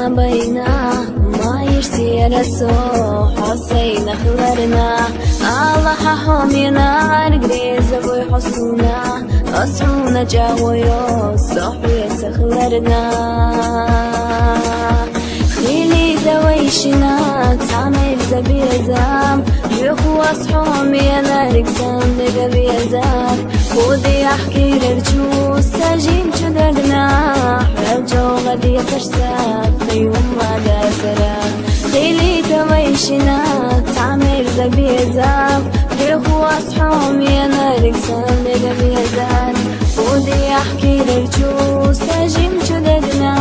بينا ما يرسي رسو حسين خلرنا الله ححومينا نقريز ابوي حسونا أصحونا جاويو صحوي سخلرنا خيلي دويشنا تعمل زبيزام يخو أصحومي أنا ركسان لقبيزام خودي أحكي لرجو سجين جدقنا رجو غدي ترساق يوم ما داسرا خيلي دويشنا تعمل زبيزام يخو أصحومي أنا ركسان لقبيزام خودي أحكي لرجو سجين جدقنا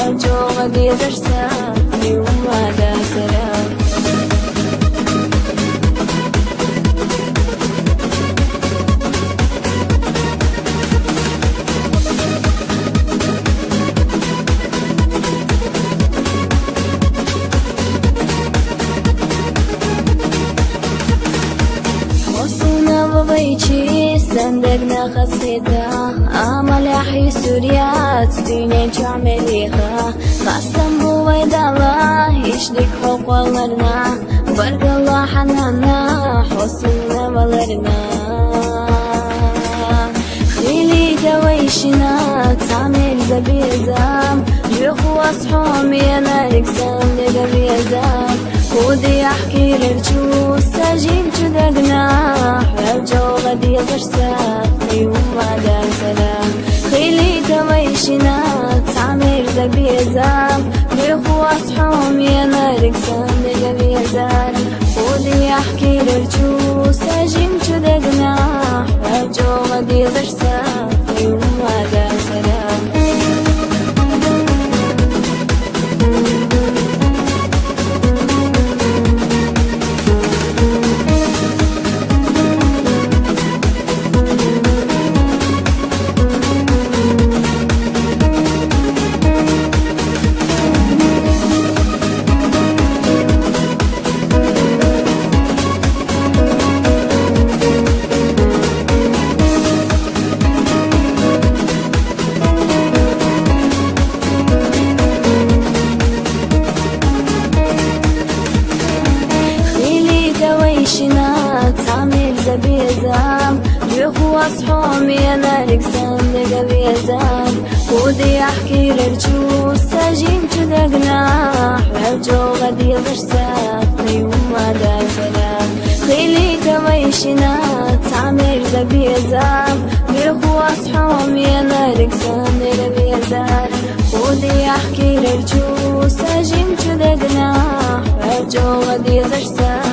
رجو غدي ترساق يوم ما داسرا بيجي صندقنا خصيتها أمل أحيي سوريات دنيا تعمليها خاصة بويد الله يشدك حق والرنا برق الله حنانا حسنا والرنا خيلي دويشنا تعمل زبيزام يخو أصحومي أنا ركسان لقبيزام خودي أحكي لرجو سجين جدقنا رجو غدي ترساق يوم ما دار سلام خيلي دويشنا تعمل زبيزام بيخو أصحومي أنا ركسان لقبيزام خودي أحكي لرجو سجين جدقنا رجو غدي ترساق يوم ما دار سلام تعمل زبيزام يخو أصحومي أنا ركسان لقبيزام خودي أحكي لرجو سجين جدقنا رجو غدي ترساق يوم ما دار سلام خيلي دويشنا تعمل زبيزام يخو أصحومي أنا ركسان لقبيزام خودي أحكي لرجو سجين جدقنا رجو غدي ترساق